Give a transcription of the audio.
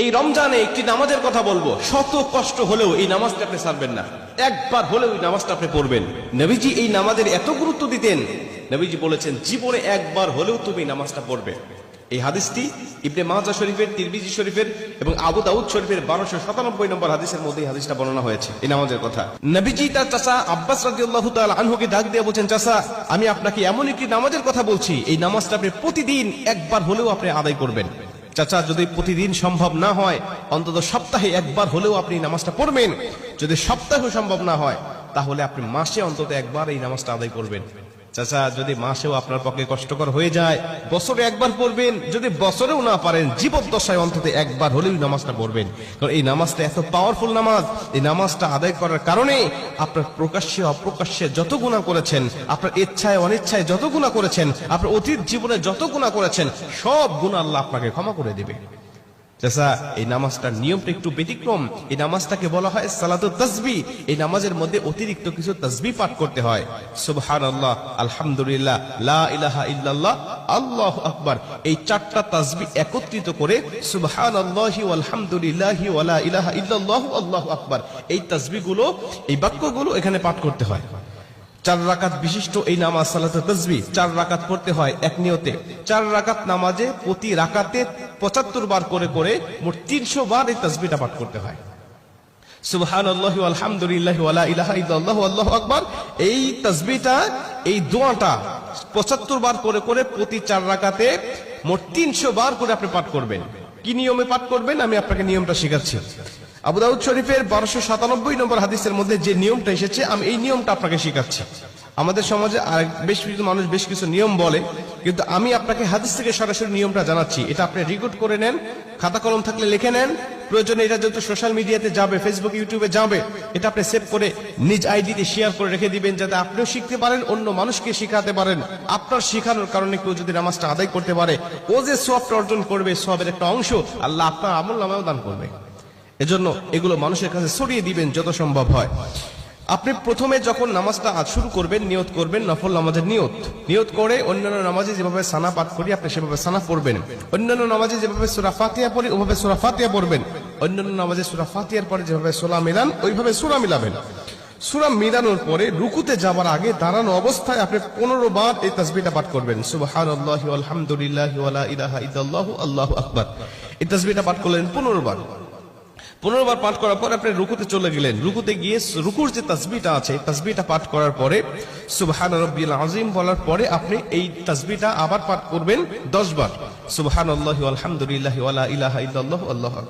এই রমজানে একটি নামাজের কথা বলবো, শত কষ্ট হলেও এই নামাজটা আপনি ছাড়বেন না, একবার হলেও এই নামাজটা আপনি পড়বেন। নবীজি এই নামাজের এত গুরুত্ব দিতেন, নবীজি বলেছেন জীবনে একবার হলেও তুমি এই নামাজটা পড়বে। এই হাদিসটি ইবনে মাজাহ শরীফের, তিরমিজি শরীফের এবং আবু দাউদ শরীফের 1297 নম্বর হাদিসের মধ্যে এই হাদিসটা বর্ণনা হয়েছে এই নামাজের কথা। নবীজি তার চাচা আব্বাস রাদিয়াল্লাহু তাআলা আনহুকে ডাক দিয়ে বলেন, চাচা আমি আপনাকে এমন একটি নামাজের কথা বলছি, এই নামাজটা আপনি প্রতিদিন একবার হলেও আপনি আদায় করবেন। চাচা যদি প্রতিদিন সম্ভব না হয়, অন্তত সপ্তাহে একবার হলেও আপনি নামাজটা পড়বেন। যদি সপ্তাহে সম্ভব না হয়, তাহলে আপনি মাসে অন্তত একবার এই নামাজটা আদায় করবেন। চাচা যদি মাসেও আপনার পক্ষে কষ্টকর হয়ে যায়, বছরে একবার পড়বেন। যদি বছরেও না পারেন, জীবদ্দশায় অন্তত একবার হলেও নামাজটা পড়বেন। কারণ এই নামাজটা এত পাওয়ারফুল নামাজ। এই নামাজটা আদায় করার কারণে আপনার প্রকাশ্যে অপ্রকাশ্যে যত গুনাহ করেছেন, আপনার ইচ্ছায় অনিচ্ছায় যত গুনাহ করেছেন, আপনার অতীত জীবনে যত গুনাহ করেছেন, সব গুনাহ আল্লাহ আপনাকে ক্ষমা করে দেবে। চাচা এই নামাজটার নিয়মটা একটু ব্যতিক্রম। এই নামাজটাকে বলা হয় সালাতুত তাসবিহ। এই নামাজের মধ্যে অতিরিক্ত কিছু তাসবিহ পাঠ করতে হয়। সুবহানাল্লাহ, আলহামদুলিল্লাহ, লা ইলাহা ইল্লাল্লাহ, আল্লাহু আকবার, এই চারটা তাসবিহ একত্রিত করে সুবহানাল্লাহি ওয়াল হামদুলিল্লাহি ওয়া লা ইলাহা ইল্লাল্লাহু আল্লাহু আকবার, এই তাসবিহগুলো, এই বাক্যগুলো এখানে পাঠ করতে হয়। 4 রাকাত বিশিষ্ট এই নামাজ সালাতুত তাসবিহ 4 রাকাত পড়তে হয় এক নিয়তে। 4 রাকাত নামাজে প্রতি রাকাতে 75 বার করে করে মোট 300 বার এই তাসবিহটা পাঠ করতে হয়। সুবহানাল্লাহি ওয়াল হামদুলিল্লাহি ওয়া লা ইলাহা ইল্লাল্লাহু আল্লাহু আকবার, এই তাসবিহটা, এই দোয়াটা 75 বার করে করে প্রতি 4 রাকাতে মোট 300 বার করে আপনি পাঠ করবেন। কি নিয়মে পাঠ করবেন আমি আপনাকে নিয়মটা শেখাচ্ছি। আবু দাউদ শরীফের 1297 নম্বর হাদিসের মধ্যে যে নিয়মটা এসেছে, আমি এই নিয়মটা আপনাকে শেখাচ্ছি। আমাদের সমাজে আর বেশ কিছু মানুষ বেশ কিছু নিয়ম বলে, কিন্তু আমি আপনাকে হাদিস থেকে সরাসরি নিয়মটা জানাচ্ছি। এটা আপনি রেকর্ড করে নেন, খাতা কলম থাকলে লিখে নেন। প্রয়োজনে এটা যেহেতু সোশ্যাল মিডিয়াতে যাবে, ফেসবুক ইউটিউবে যাবে, এটা আপনি সেভ করে নিজ আইডিতে শেয়ার করে রেখে দিবেন, যাতে আপনিও শিখতে পারেন, অন্য মানুষকে শিখাতে পারেন। আপনার শিখানোর কারণে কেউ যদি নামাজটা আদায় করতে পারে, ও যে সওয়াবটা অর্জন করবে, সওয়াবের একটা অংশ আল্লাহ আপনার আমলনামায়ও দান করবে। এজন্য এগুলো মানুষের কাছে ছড়িয়ে দিবেন যত সম্ভব হয়। আপনি প্রথমে যখন নামাজটা শুরু করবেন, নিয়ত করবেন নফল নামাজের নিয়ত করে অন্যান্য নামাজে যেভাবে সানা পাঠ করি আপনি সেভাবে সানা পড়বেন। অন্যান্য নামাজে যেভাবে সূরা ফাতিহা পড়ি ওভাবে সূরা ফাতিহা পড়বেন। অন্যান্য নামাজে সূরা ফাতিহার পরে যেভাবে সূরা মিলান ওইভাবে সূরা মিলাবেন। সূরা মিলানোর পরে রুকুতে যাবার আগে দাঁড়ানো অবস্থায় আপনি 15 বার এই তাসবিহটা পাঠ করবেন। সুবহানাল্লাহি ওয়াল হামদুলিল্লাহি ওয়া লা ইলাহা ইল্লাল্লাহু আল্লাহু আকবার, এই তাসবিহটা পাঠ করলেন 15 বার। 15 বার পাঠ করার পর আপনি রুকুতে চলে গেলেন। রুকুতে গিয়ে রুকুর যে তাসবিহটা আছে, তাসবিহটা পাঠ করার পরে সুবহান রাব্বিল আযীম বলার পরে আপনি এই তাসবিহটা আবার পাঠ করবেন 10 বার। সুবহানাল্লাহি ওয়াল হামদুলিল্লাহি ওয়া লা ইলাহা ইল্লাল্লাহু আল্লাহু আকবার।